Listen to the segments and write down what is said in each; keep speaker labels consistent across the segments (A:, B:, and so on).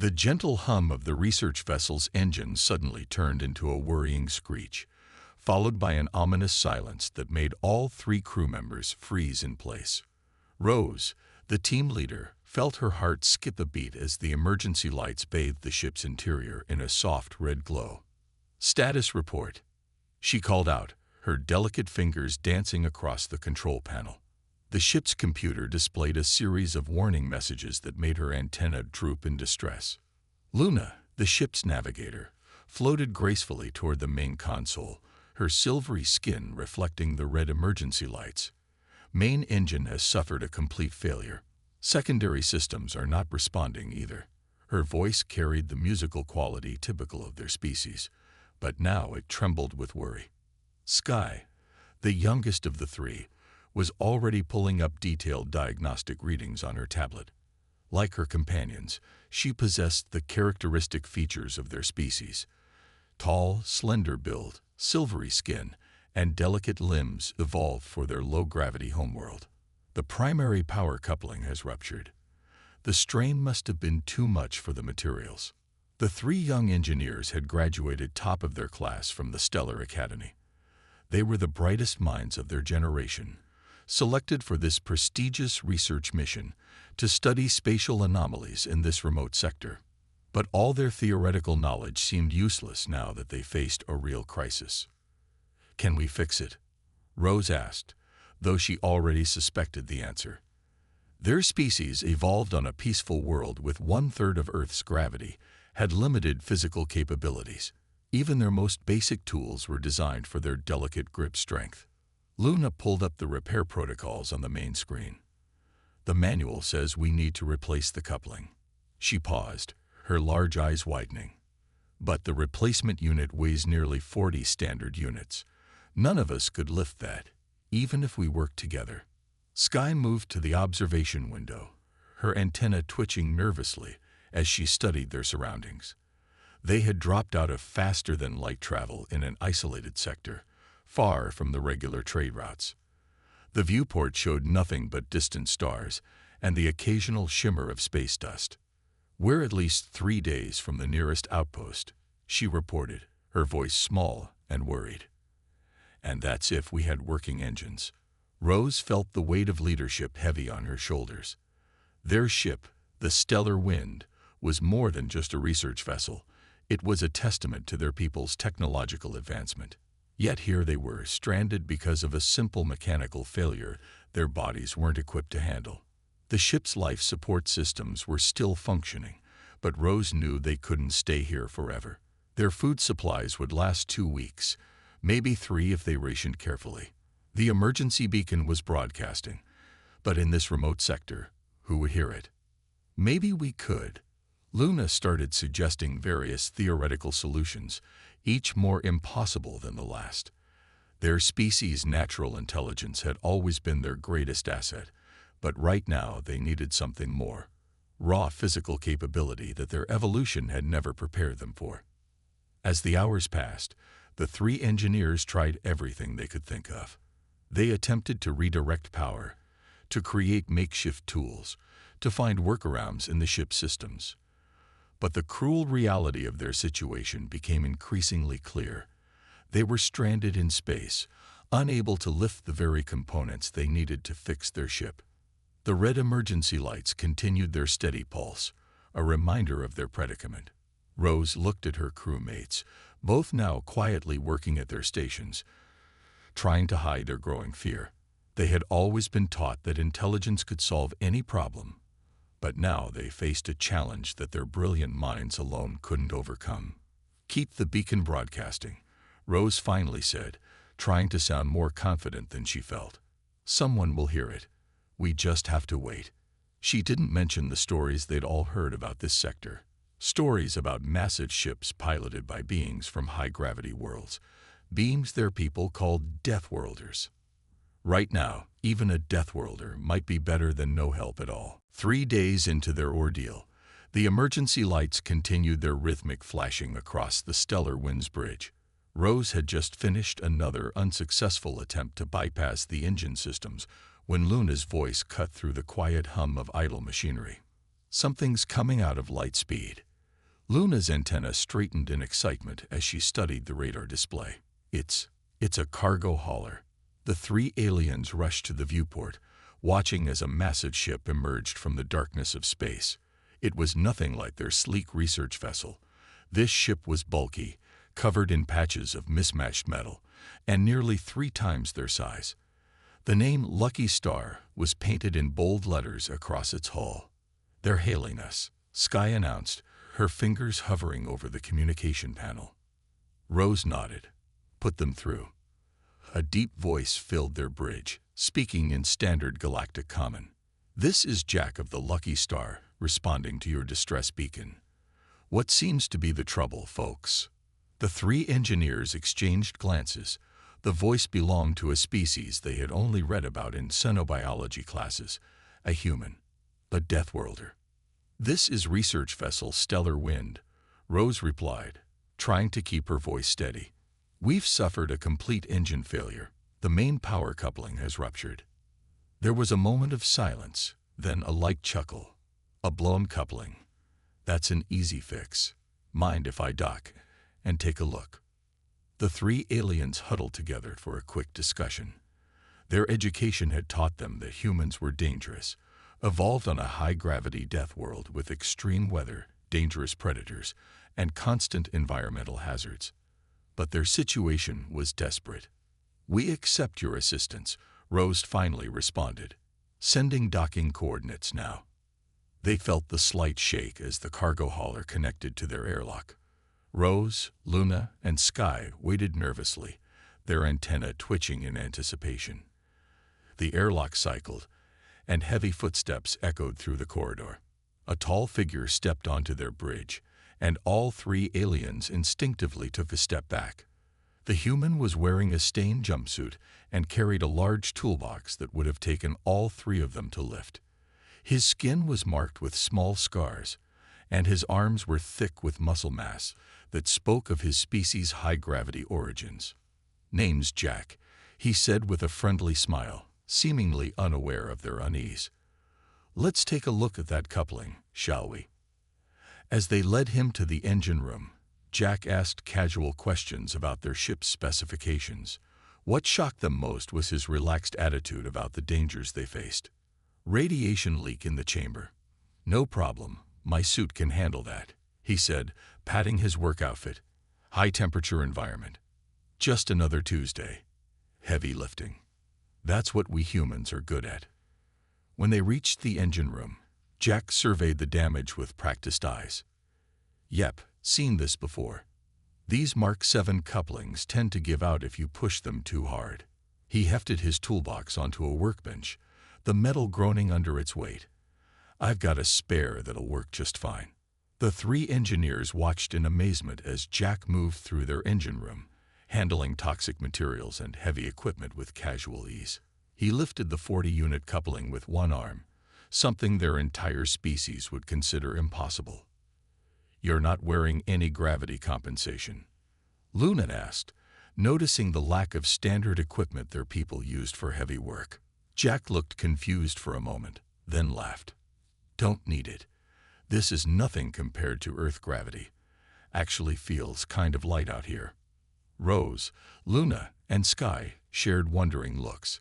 A: The gentle hum of the research vessel's engine suddenly turned into a worrying screech, followed by an ominous silence that made all three crew members freeze in place. Rose, the team leader, felt her heart skip a beat as the emergency lights bathed the ship's interior in a soft red glow. "Status report," she called out, her delicate fingers dancing across the control panel. The ship's computer displayed a series of warning messages that made her antenna droop in distress. Luna, the ship's navigator, floated gracefully toward the main console, her silvery skin reflecting the red emergency lights. "Main engine has suffered a complete failure. Secondary systems are not responding either." Her voice carried the musical quality typical of their species, but now it trembled with worry. Sky, the youngest of the three, was already pulling up detailed diagnostic readings on her tablet. Like her companions, she possessed the characteristic features of their species: tall, slender build, silvery skin, and delicate limbs evolved for their low-gravity homeworld. "The primary power coupling has ruptured. The strain must have been too much for the materials." The three young engineers had graduated top of their class from the Stellar Academy. They were the brightest minds of their generation, selected for this prestigious research mission to study spatial anomalies in this remote sector. But all their theoretical knowledge seemed useless now that they faced a real crisis. "Can we fix it?" Rose asked, though she already suspected the answer. Their species, evolved on a peaceful world with 1/3 of Earth's gravity, had limited physical capabilities. Even their most basic tools were designed for their delicate grip strength. Luna pulled up the repair protocols on the main screen. "The manual says we need to replace the coupling." She paused, her large eyes widening. "But the replacement unit weighs nearly 40 standard units. None of us could lift that, even if we worked together." Sky moved to the observation window, her antenna twitching nervously as she studied their surroundings. They had dropped out of faster-than-light travel in an isolated sector, far from the regular trade routes. The viewport showed nothing but distant stars and the occasional shimmer of space dust. "We're at least 3 days from the nearest outpost," she reported, her voice small and worried. "And that's if we had working engines." Rose felt the weight of leadership heavy on her shoulders. Their ship, the Stellar Wind, was more than just a research vessel. It was a testament to their people's technological advancement. Yet here they were, stranded because of a simple mechanical failure their bodies weren't equipped to handle. The ship's life support systems were still functioning, but Rose knew they couldn't stay here forever. Their food supplies would last 2 weeks, maybe 3 if they rationed carefully. The emergency beacon was broadcasting, but in this remote sector, who would hear it? "Maybe we could." Luna started suggesting various theoretical solutions, each more impossible than the last. Their species' natural intelligence had always been their greatest asset, but right now they needed something more: raw physical capability that their evolution had never prepared them for. As the hours passed, the three engineers tried everything they could think of. They attempted to redirect power, to create makeshift tools, to find workarounds in the ship's systems. But the cruel reality of their situation became increasingly clear. They were stranded in space, unable to lift the very components they needed to fix their ship. The red emergency lights continued their steady pulse, a reminder of their predicament. Rose looked at her crewmates, both now quietly working at their stations, trying to hide their growing fear. They had always been taught that intelligence could solve any problem, but now they faced a challenge that their brilliant minds alone couldn't overcome. "Keep the beacon broadcasting," Rose finally said, trying to sound more confident than she felt. "Someone will hear it. We just have to wait." She didn't mention the stories they'd all heard about this sector. Stories about massive ships piloted by beings from high-gravity worlds, beings their people called Deathworlders. Right now, even a Deathworlder might be better than no help at all. 3 days into their ordeal, the emergency lights continued their rhythmic flashing across the Stellar Wind's bridge. Rose had just finished another unsuccessful attempt to bypass the engine systems when Luna's voice cut through the quiet hum of idle machinery. "Something's coming out of light speed." Luna's antenna straightened in excitement as she studied the radar display. It's a cargo hauler. The three aliens rushed to the viewport, watching as a massive ship emerged from the darkness of space. It was nothing like their sleek research vessel. This ship was bulky, covered in patches of mismatched metal, and nearly 3 times their size. The name Lucky Star was painted in bold letters across its hull. "They're hailing us," Sky announced, her fingers hovering over the communication panel. Rose nodded. "Put them through." A deep voice filled their bridge, speaking in standard galactic common. "This is Jack of the Lucky Star, responding to your distress beacon. What seems to be the trouble, folks?" The 3 engineers exchanged glances. The voice belonged to a species they had only read about in xenobiology classes, a human, a Deathworlder. "This is research vessel Stellar Wind," Rose replied, trying to keep her voice steady. "We've suffered a complete engine failure. The main power coupling has ruptured." There was a moment of silence, then a light chuckle. "A blown coupling. That's an easy fix. Mind if I dock and take a look?" The 3 aliens huddled together for a quick discussion. Their education had taught them that humans were dangerous, evolved on a high-gravity death world with extreme weather, dangerous predators, and constant environmental hazards. But their situation was desperate. "We accept your assistance," Rose finally responded. "Sending docking coordinates now." They felt the slight shake as the cargo hauler connected to their airlock. Rose, Luna, and Sky waited nervously, their antennae twitching in anticipation. The airlock cycled, and heavy footsteps echoed through the corridor. A tall figure stepped onto their bridge, and all 3 aliens instinctively took a step back. The human was wearing a stained jumpsuit and carried a large toolbox that would have taken all 3 of them to lift. His skin was marked with small scars, and his arms were thick with muscle mass that spoke of his species' high-gravity origins. "Name's Jack," he said with a friendly smile, seemingly unaware of their unease. "Let's take a look at that coupling, shall we?" As they led him to the engine room, Jack asked casual questions about their ship's specifications. What shocked them most was his relaxed attitude about the dangers they faced. "Radiation leak in the chamber. No problem, my suit can handle that," he said, patting his work outfit. "High-temperature environment. Just another Tuesday. Heavy lifting. That's what we humans are good at." When they reached the engine room, Jack surveyed the damage with practiced eyes. "Yep, seen this before. These Mark 7 couplings tend to give out if you push them too hard." He hefted his toolbox onto a workbench, the metal groaning under its weight. "I've got a spare that'll work just fine." The 3 engineers watched in amazement as Jack moved through their engine room, handling toxic materials and heavy equipment with casual ease. He lifted the 40-unit coupling with one arm, something their entire species would consider impossible. "You're not wearing any gravity compensation?" Luna asked, noticing the lack of standard equipment their people used for heavy work. Jack looked confused for a moment, then laughed. "Don't need it. This is nothing compared to Earth gravity. Actually feels kind of light out here." Rose, Luna, and Sky shared wondering looks.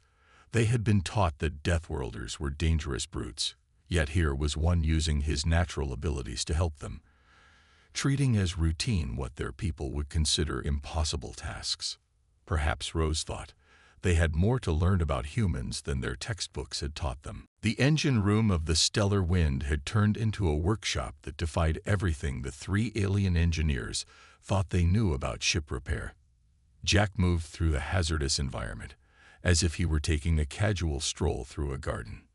A: They had been taught that Deathworlders were dangerous brutes, yet here was one using his natural abilities to help them, treating as routine what their people would consider impossible tasks. Perhaps, Rose thought, they had more to learn about humans than their textbooks had taught them. The engine room of the Stellar Wind had turned into a workshop that defied everything the 3 alien engineers thought they knew about ship repair. Jack moved through the hazardous environment, as if he were taking a casual stroll through a garden.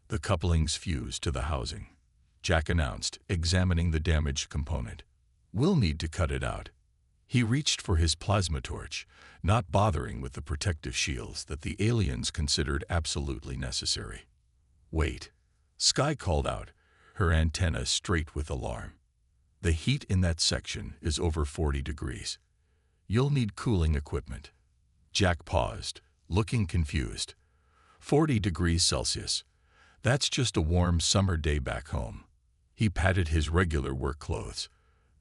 A: "The couplings fused to the housing," Jack announced, examining the damaged component. "We'll need to cut it out." He reached for his plasma torch, not bothering with the protective shields that the aliens considered absolutely necessary. "Wait," Sky called out, her antenna straight with alarm. "The heat in that section is over 40 degrees. You'll need cooling equipment." Jack paused, looking confused. 40 degrees Celsius. That's just a warm summer day back home. He patted his regular work clothes.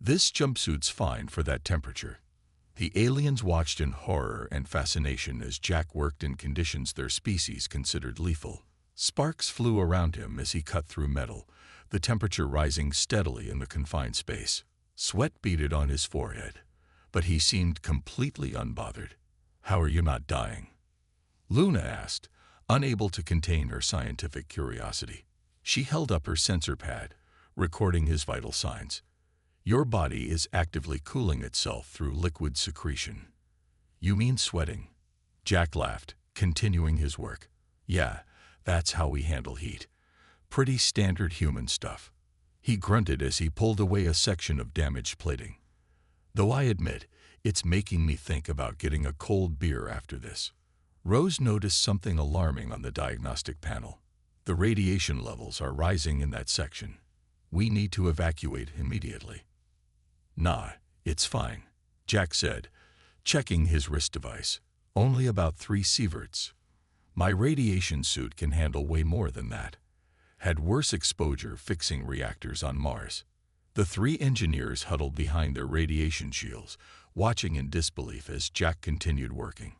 A: This jumpsuit's fine for that temperature. The aliens watched in horror and fascination as Jack worked in conditions their species considered lethal. Sparks flew around him as he cut through metal, the temperature rising steadily in the confined space. Sweat beaded on his forehead, but he seemed completely unbothered. "How are you not dying?" Luna asked, unable to contain her scientific curiosity. She held up her sensor pad, recording his vital signs. "Your body is actively cooling itself through liquid secretion." "You mean sweating?" Jack laughed, continuing his work. "Yeah, that's how we handle heat. Pretty standard human stuff." He grunted as he pulled away a section of damaged plating. "Though I admit, it's making me think about getting a cold beer after this." Rose noticed something alarming on the diagnostic panel. "The radiation levels are rising in that section. We need to evacuate immediately." "Nah, it's fine," Jack said, checking his wrist device. "Only about 3 sieverts. My radiation suit can handle way more than that. Had worse exposure fixing reactors on Mars." The 3 engineers huddled behind their radiation shields, watching in disbelief as Jack continued working.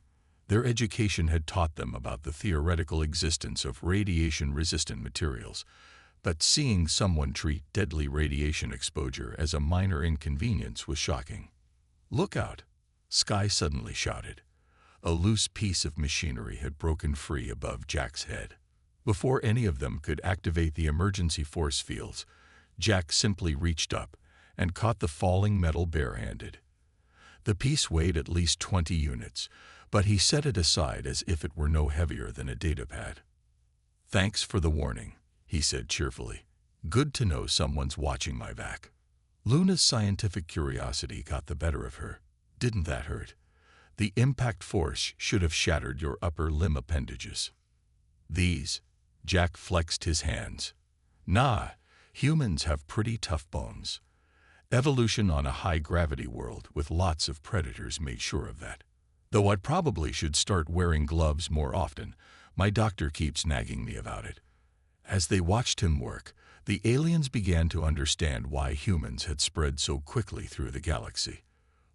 A: Their education had taught them about the theoretical existence of radiation-resistant materials, but seeing someone treat deadly radiation exposure as a minor inconvenience was shocking. "Look out!" Sky suddenly shouted. A loose piece of machinery had broken free above Jack's head. Before any of them could activate the emergency force fields, Jack simply reached up and caught the falling metal barehanded. The piece weighed at least 20 units, but he set it aside as if it were no heavier than a datapad. "Thanks for the warning," he said cheerfully. "Good to know someone's watching my back." Luna's scientific curiosity got the better of her. "Didn't that hurt? The impact force should have shattered your upper limb appendages." "These?" Jack flexed his hands. "Nah, humans have pretty tough bones. Evolution on a high-gravity world with lots of predators made sure of that. Though I probably should start wearing gloves more often. My doctor keeps nagging me about it." As they watched him work, the aliens began to understand why humans had spread so quickly through the galaxy.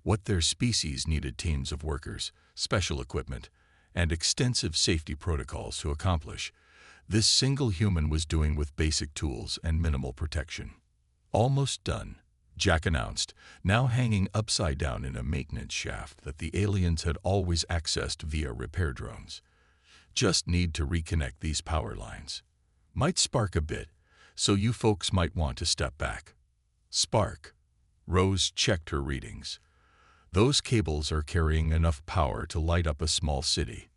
A: What their species needed teams of workers, special equipment, and extensive safety protocols to accomplish, this single human was doing with basic tools and minimal protection. "Almost done," Jack announced, now hanging upside down in a maintenance shaft that the aliens had always accessed via repair drones. "Just need to reconnect these power lines. Might spark a bit, so you folks might want to step back." "Spark?" Rose checked her readings. "Those cables are carrying enough power to light up a small city."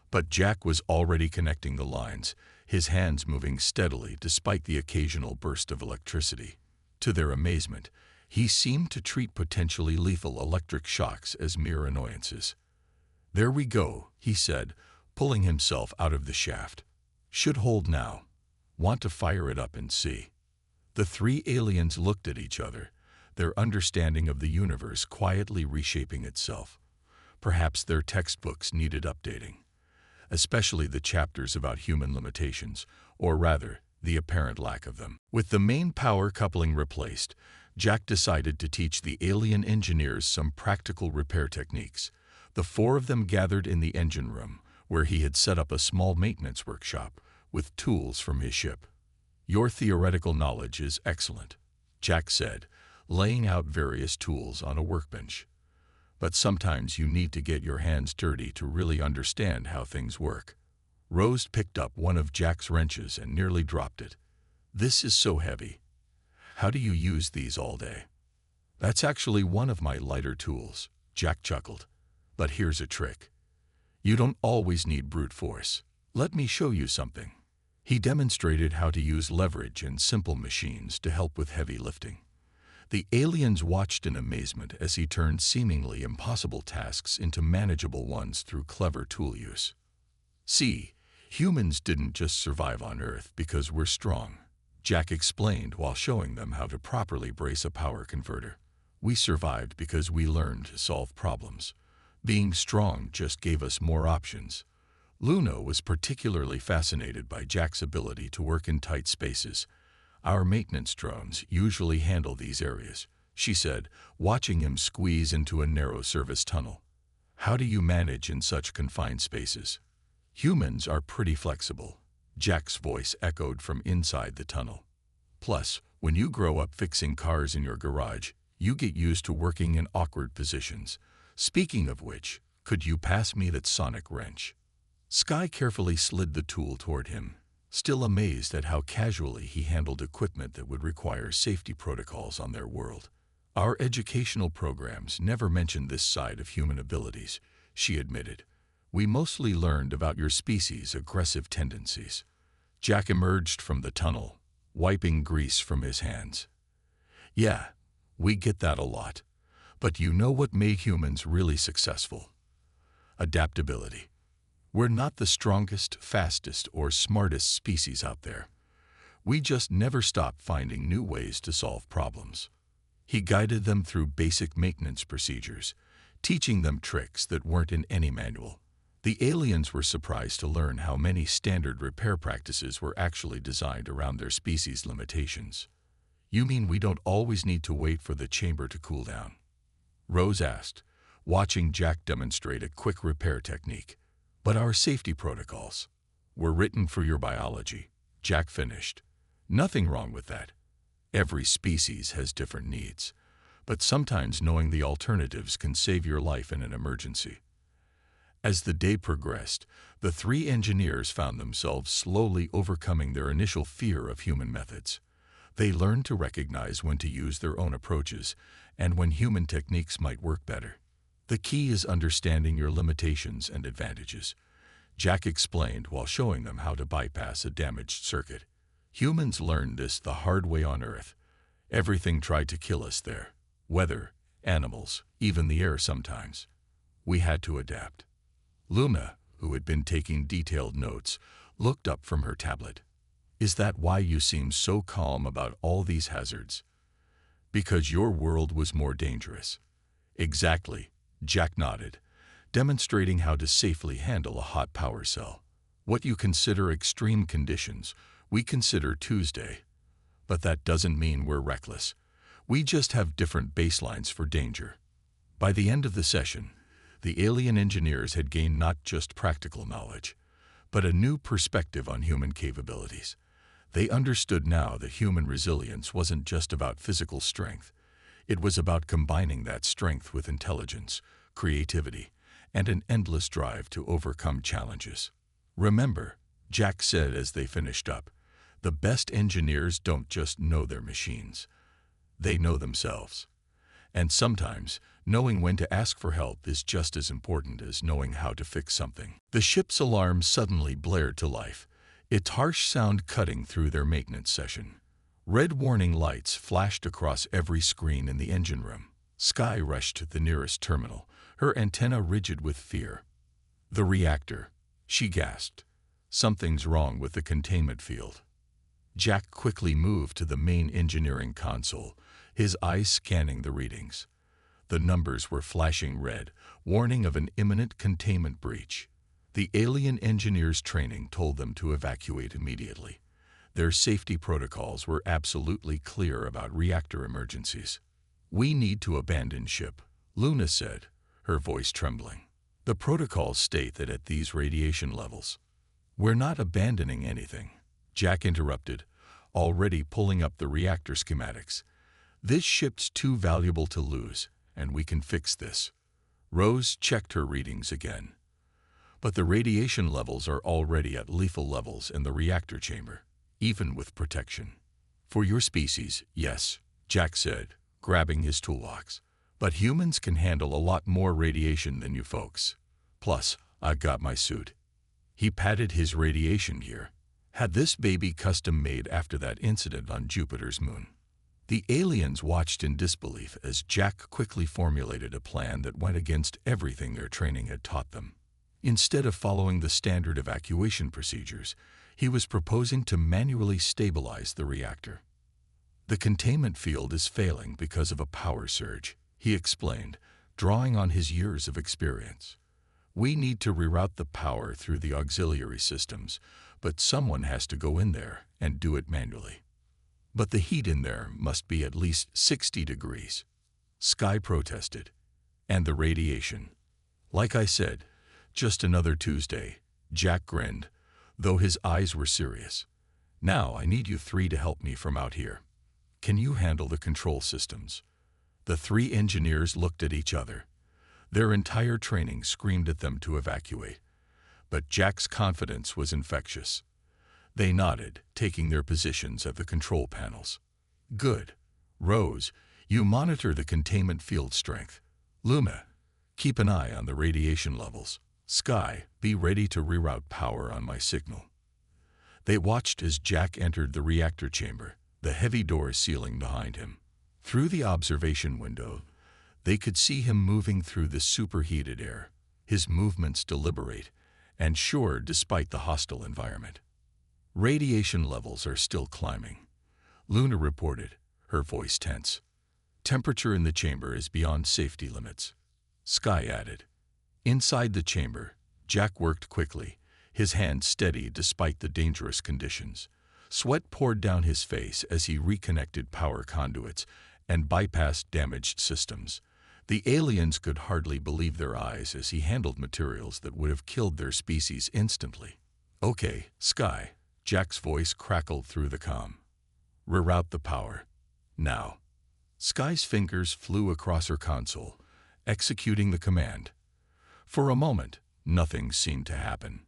A: But Jack was already connecting the lines, his hands moving steadily despite the occasional burst of electricity. To their amazement, he seemed to treat potentially lethal electric shocks as mere annoyances. "There we go," he said, pulling himself out of the shaft. "Should hold now. Want to fire it up and see?" The 3 aliens looked at each other, their understanding of the universe quietly reshaping itself. Perhaps their textbooks needed updating, especially the chapters about human limitations, or rather, the apparent lack of them. With the main power coupling replaced, Jack decided to teach the alien engineers some practical repair techniques. The 4 of them gathered in the engine room, where he had set up a small maintenance workshop with tools from his ship. "Your theoretical knowledge is excellent," Jack said, laying out various tools on a workbench. "But sometimes you need to get your hands dirty to really understand how things work." Rose picked up one of Jack's wrenches and nearly dropped it. "This is so heavy. How do you use these all day?" "That's actually one of my lighter tools," Jack chuckled. "But here's a trick. You don't always need brute force. Let me show you something." He demonstrated how to use leverage and simple machines to help with heavy lifting. The aliens watched in amazement as he turned seemingly impossible tasks into manageable ones through clever tool use. "See, humans didn't just survive on Earth because we're strong," Jack explained while showing them how to properly brace a power converter. "We survived because we learned to solve problems. Being strong just gave us more options." Luna was particularly fascinated by Jack's ability to work in tight spaces. "Our maintenance drones usually handle these areas," she said, watching him squeeze into a narrow service tunnel. How do you manage in such confined spaces? Humans are pretty flexible, Jack's voice echoed from inside the tunnel. Plus, when you grow up fixing cars in your garage, you get used to working in awkward positions. Speaking of which, could you pass me that sonic wrench? Sky carefully slid the tool toward him, still amazed at how casually he handled equipment that would require safety protocols on their world. Our educational programs never mentioned this side of human abilities, she admitted. We mostly learned about your species' aggressive tendencies. Jack emerged from the tunnel, wiping grease from his hands. Yeah, we get that a lot. But you know what made humans really successful? Adaptability. We're not the strongest, fastest, or smartest species out there. We just never stop finding new ways to solve problems. He guided them through basic maintenance procedures, teaching them tricks that weren't in any manual. The aliens were surprised to learn how many standard repair practices were actually designed around their species' limitations. You mean we don't always need to wait for the chamber to cool down? Rose asked, watching Jack demonstrate a quick repair technique. But our safety protocols were written for your biology, Jack finished. Nothing wrong with that. Every species has different needs, but sometimes knowing the alternatives can save your life in an emergency. As the day progressed, the three engineers found themselves slowly overcoming their initial fear of human methods. They learned to recognize when to use their own approaches and when human techniques might work better. The key is understanding your limitations and advantages, Jack explained while showing them how to bypass a damaged circuit. Humans learned this the hard way on Earth. Everything tried to kill us there. Weather, animals, even the air sometimes. We had to adapt. Luna, who had been taking detailed notes, looked up from her tablet. Is that why you seem so calm about all these hazards? Because your world was more dangerous. Exactly, Jack nodded, demonstrating how to safely handle a hot power cell. What you consider extreme conditions, we consider Tuesday. But that doesn't mean we're reckless. We just have different baselines for danger. By the end of the session, the alien engineers had gained not just practical knowledge, but a new perspective on human capabilities. They understood now that human resilience wasn't just about physical strength. It was about combining that strength with intelligence, creativity, and an endless drive to overcome challenges. Remember, Jack said as they finished up, the best engineers don't just know their machines. They know themselves. And sometimes, knowing when to ask for help is just as important as knowing how to fix something. The ship's alarm suddenly blared to life, its harsh sound cutting through their maintenance session. Red warning lights flashed across every screen in the engine room. Sky rushed to the nearest terminal, her antenna rigid with fear. The reactor, she gasped. Something's wrong with the containment field. Jack quickly moved to the main engineering console, his eyes scanning the readings. The numbers were flashing red, warning of an imminent containment breach. The alien engineers' training told them to evacuate immediately. Their safety protocols were absolutely clear about reactor emergencies. We need to abandon ship, Luna said, her voice trembling. The protocols state that at these radiation levels. We're not abandoning anything, Jack interrupted, already pulling up the reactor schematics. This ship's too valuable to lose, and we can fix this. Rose checked her readings again. But the radiation levels are already at lethal levels in the reactor chamber, even with protection. For your species, yes, Jack said, grabbing his toolbox. But humans can handle a lot more radiation than you folks. Plus, I've got my suit. He patted his radiation gear. Had this baby custom made after that incident on Jupiter's moon. The aliens watched in disbelief as Jack quickly formulated a plan that went against everything their training had taught them. Instead of following the standard evacuation procedures, he was proposing to manually stabilize the reactor. The containment field is failing because of a power surge, he explained, drawing on his years of experience. We need to reroute the power through the auxiliary systems, but someone has to go in there and do it manually. But the heat in there must be at least 60 degrees. Sky protested. And the radiation. Like I said, just another Tuesday. Jack grinned, though his eyes were serious. Now I need you three to help me from out here. Can you handle the control systems? The three engineers looked at each other. Their entire training screamed at them to evacuate. But Jack's confidence was infectious. They nodded, taking their positions at the control panels. Good. Rose, you monitor the containment field strength. Luma, keep an eye on the radiation levels. Sky, be ready to reroute power on my signal. They watched as Jack entered the reactor chamber, the heavy door sealing behind him. Through the observation window, they could see him moving through the superheated air, his movements deliberate and sure despite the hostile environment. Radiation levels are still climbing, Luna reported, her voice tense. Temperature in the chamber is beyond safety limits. Sky added. Inside the chamber, Jack worked quickly, his hand steady despite the dangerous conditions. Sweat poured down his face as he reconnected power conduits and bypassed damaged systems. The aliens could hardly believe their eyes as he handled materials that would have killed their species instantly. Okay, Sky, Jack's voice crackled through the comm. Reroute the power. Now. Sky's fingers flew across her console, executing the command. For a moment, nothing seemed to happen.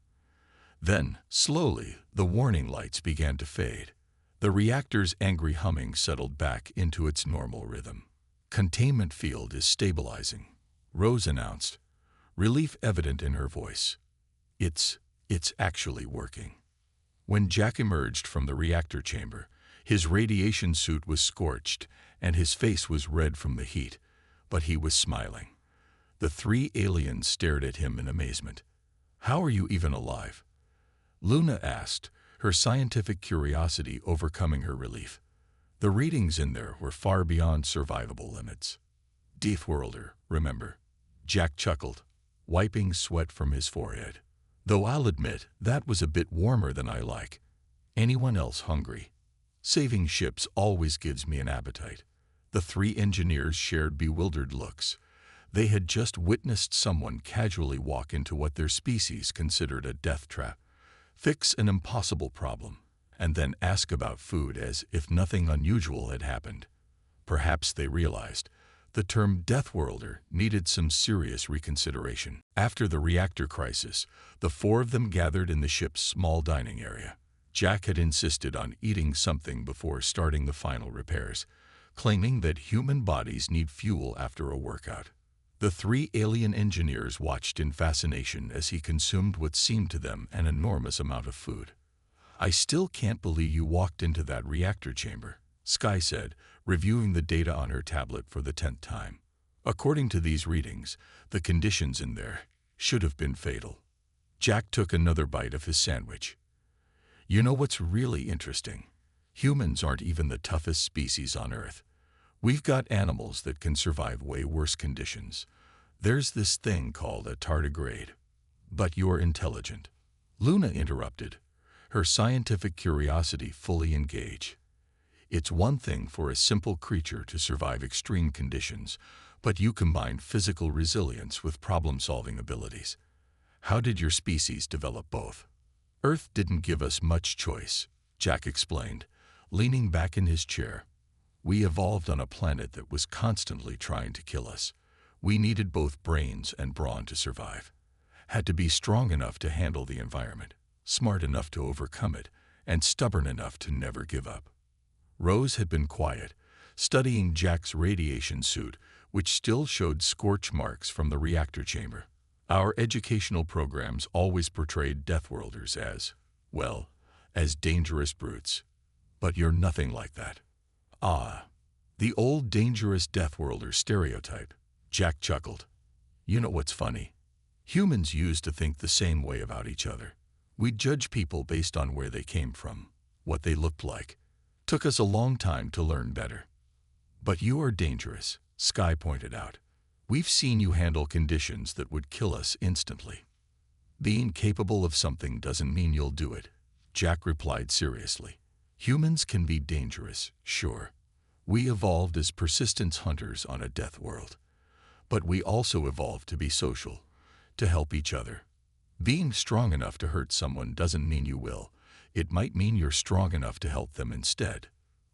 A: Then, slowly, the warning lights began to fade. The reactor's angry humming settled back into its normal rhythm. Containment field is stabilizing, Rose announced, relief evident in her voice. It's actually working. When Jack emerged from the reactor chamber, his radiation suit was scorched and his face was red from the heat, but he was smiling. The three aliens stared at him in amazement. How are you even alive? Luna asked, her scientific curiosity overcoming her relief. The readings in there were far beyond survivable limits. Deathworlder, remember? Jack chuckled, wiping sweat from his forehead. Though I'll admit, that was a bit warmer than I like. Anyone else hungry? Saving ships always gives me an appetite. The three engineers shared bewildered looks. They had just witnessed someone casually walk into what their species considered a death trap, fix an impossible problem, and then ask about food as if nothing unusual had happened. Perhaps they realized the term Deathworlder needed some serious reconsideration. After the reactor crisis, the four of them gathered in the ship's small dining area. Jack had insisted on eating something before starting the final repairs, claiming that human bodies need fuel after a workout. The three alien engineers watched in fascination as he consumed what seemed to them an enormous amount of food. I still can't believe you walked into that reactor chamber, Sky said, reviewing the data on her tablet for the 10th time. According to these readings, the conditions in there should have been fatal. Jack took another bite of his sandwich. You know what's really interesting? Humans aren't even the toughest species on Earth. We've got animals that can survive way worse conditions. There's this thing called a tardigrade. But you're intelligent. Luna interrupted, her scientific curiosity fully engaged. It's one thing for a simple creature to survive extreme conditions, but you combine physical resilience with problem-solving abilities. How did your species develop both? Earth didn't give us much choice, Jack explained, leaning back in his chair. We evolved on a planet that was constantly trying to kill us. We needed both brains and brawn to survive. Had to be strong enough to handle the environment, smart enough to overcome it, and stubborn enough to never give up. Rose had been quiet, studying Jack's radiation suit, which still showed scorch marks from the reactor chamber. Our educational programs always portrayed Deathworlders as, well, as dangerous brutes. But you're nothing like that. Ah, the old dangerous Deathworlder stereotype, Jack chuckled. You know what's funny? Humans used to think the same way about each other. We'd judge people based on where they came from, what they looked like. Took us a long time to learn better. But you are dangerous, Sky pointed out. We've seen you handle conditions that would kill us instantly. Being capable of something doesn't mean you'll do it, Jack replied seriously. Humans can be dangerous, sure. We evolved as persistence hunters on a death world. But we also evolved to be social, to help each other. Being strong enough to hurt someone doesn't mean you will. It might mean you're strong enough to help them instead.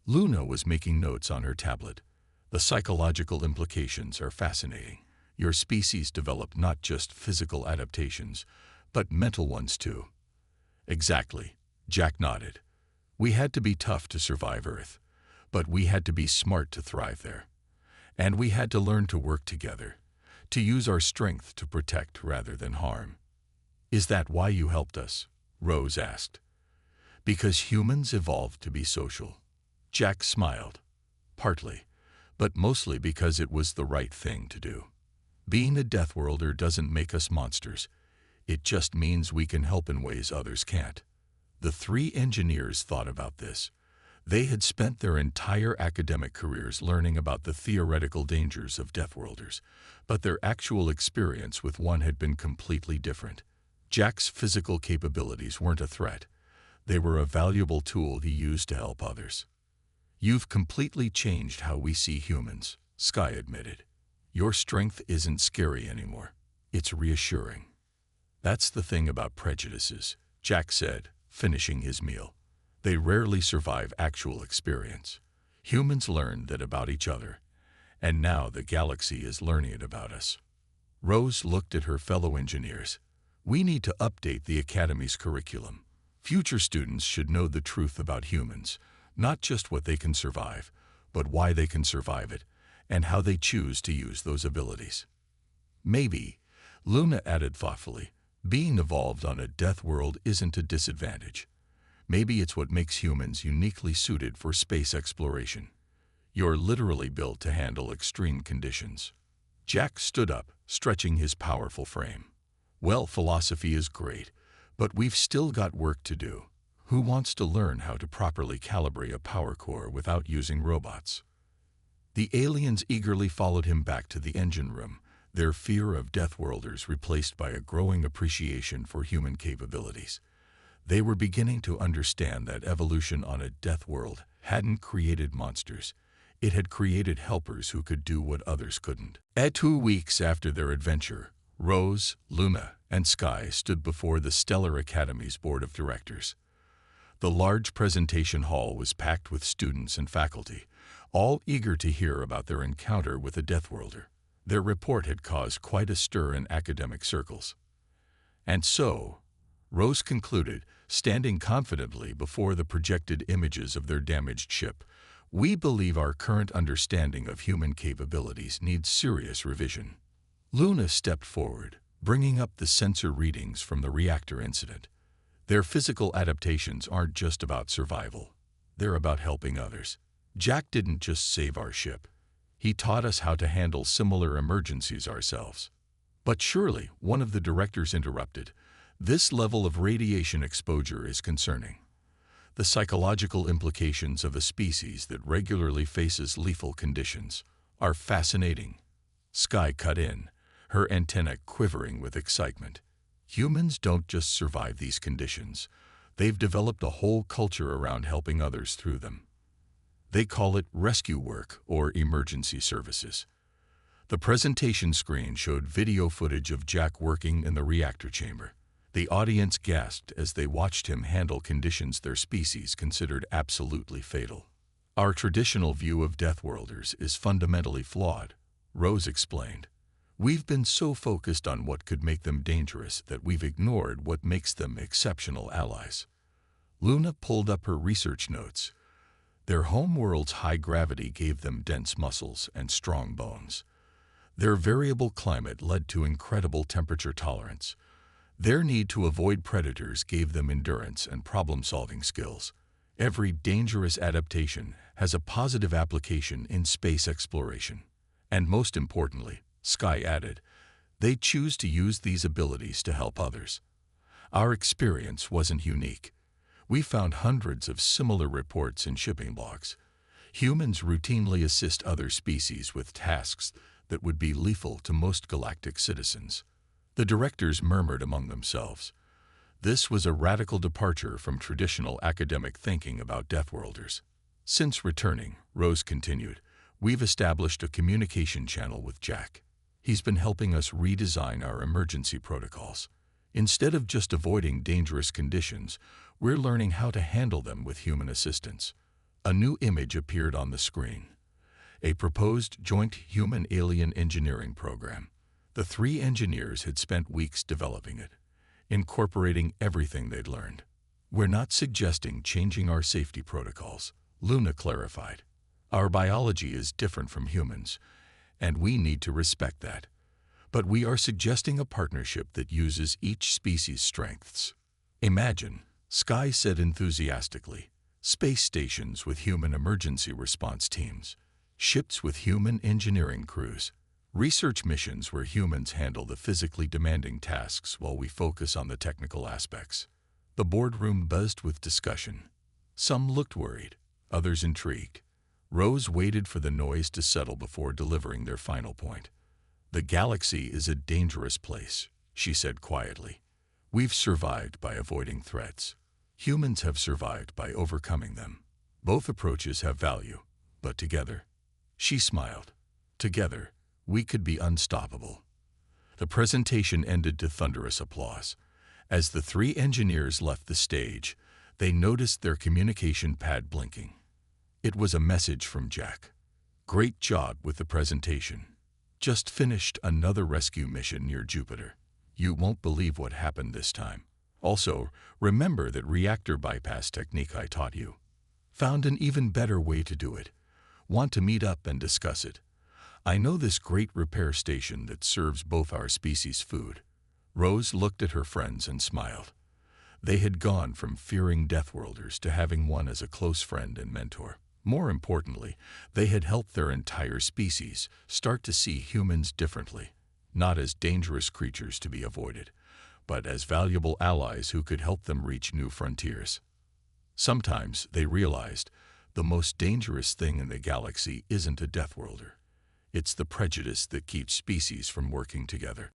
A: Luna was making notes on her tablet. The psychological implications are fascinating. Your species developed not just physical adaptations, but mental ones too. Exactly, Jack nodded. We had to be tough to survive Earth, but we had to be smart to thrive there. And we had to learn to work together, to use our strength to protect rather than harm. Is that why you helped us? Rose asked. Because humans evolved to be social. Jack smiled. Partly, but mostly because it was the right thing to do. Being a Deathworlder doesn't make us monsters. It just means we can help in ways others can't. The three engineers thought about this. They had spent their entire academic careers learning about the theoretical dangers of Deathworlders, but their actual experience with one had been completely different. Jack's physical capabilities weren't a threat. They were a valuable tool he used to help others. You've completely changed how we see humans, Sky admitted. Your strength isn't scary anymore. It's reassuring. That's the thing about prejudices, Jack said, finishing his meal. They rarely survive actual experience. Humans learned that about each other, and now the galaxy is learning it about us. Rose looked at her fellow engineers. We need to update the Academy's curriculum. Future students should know the truth about humans, not just what they can survive, but why they can survive it, and how they choose to use those abilities. Maybe, Luna added thoughtfully, being evolved on a death world isn't a disadvantage. Maybe it's what makes humans uniquely suited for space exploration. You're literally built to handle extreme conditions. Jack stood up, stretching his powerful frame. Well, philosophy is great, but we've still got work to do. Who wants to learn how to properly calibrate a power core without using robots? The aliens eagerly followed him back to the engine room, their fear of Deathworlders replaced by a growing appreciation for human capabilities. They were beginning to understand that evolution on a death world hadn't created monsters. It had created helpers who could do what others couldn't. 2 weeks after their adventure, Rose, Luna, and Sky stood before the Stellar Academy's board of directors. The large presentation hall was packed with students and faculty, all eager to hear about their encounter with a Deathworlder. Their report had caused quite a stir in academic circles. And so, Rose concluded, standing confidently before the projected images of their damaged ship, we believe our current understanding of human capabilities needs serious revision. Luna stepped forward, bringing up the sensor readings from the reactor incident. Their physical adaptations aren't just about survival. They're about helping others. Jack didn't just save our ship. He taught us how to handle similar emergencies ourselves. But surely, one of the directors interrupted, this level of radiation exposure is concerning. The psychological implications of a species that regularly faces lethal conditions are fascinating. Sky cut in, her antennae quivering with excitement. Humans don't just survive these conditions. They've developed a whole culture around helping others through them. They call it rescue work or emergency services. The presentation screen showed video footage of Jack working in the reactor chamber. The audience gasped as they watched him handle conditions their species considered absolutely fatal. Our traditional view of Deathworlders is fundamentally flawed, Rose explained. We've been so focused on what could make them dangerous that we've ignored what makes them exceptional allies. Luna pulled up her research notes. Their homeworld's high gravity gave them dense muscles and strong bones. Their variable climate led to incredible temperature tolerance. Their need to avoid predators gave them endurance and problem-solving skills. Every dangerous adaptation has a positive application in space exploration. And most importantly, Sky added, they choose to use these abilities to help others. Our experience wasn't unique. We found hundreds of similar reports in shipping logs. Humans routinely assist other species with tasks that would be lethal to most galactic citizens. The directors murmured among themselves. This was a radical departure from traditional academic thinking about Deathworlders. Since returning, Rose continued, we've established a communication channel with Jack. He's been helping us redesign our emergency protocols. Instead of just avoiding dangerous conditions, we're learning how to handle them with human assistance. A new image appeared on the screen. A proposed joint human-alien engineering program. The three engineers had spent weeks developing it, incorporating everything they'd learned. We're not suggesting changing our safety protocols, Luna clarified. Our biology is different from humans, and we need to respect that. But we are suggesting a partnership that uses each species' strengths. Imagine, Sky said enthusiastically, space stations with human emergency response teams, ships with human engineering crews, research missions where humans handle the physically demanding tasks while we focus on the technical aspects. The boardroom buzzed with discussion. Some looked worried, others intrigued. Rose waited for the noise to settle before delivering their final point. The galaxy is a dangerous place, she said quietly. We've survived by avoiding threats. Humans have survived by overcoming them. Both approaches have value, but together, she smiled. Together, we could be unstoppable. The presentation ended to thunderous applause. As the three engineers left the stage, they noticed their communication pad blinking. It was a message from Jack. Great job with the presentation. Just finished another rescue mission near Jupiter. You won't believe what happened this time. Also, remember that reactor bypass technique I taught you. Found an even better way to do it. Want to meet up and discuss it? I know this great repair station that serves both our species' food. Rose looked at her friends and smiled. They had gone from fearing Deathworlders to having one as a close friend and mentor. More importantly, they had helped their entire species start to see humans differently, not as dangerous creatures to be avoided, but as valuable allies who could help them reach new frontiers. Sometimes, they realized, the most dangerous thing in the galaxy isn't a Deathworlder. It's the prejudice that keeps species from working together.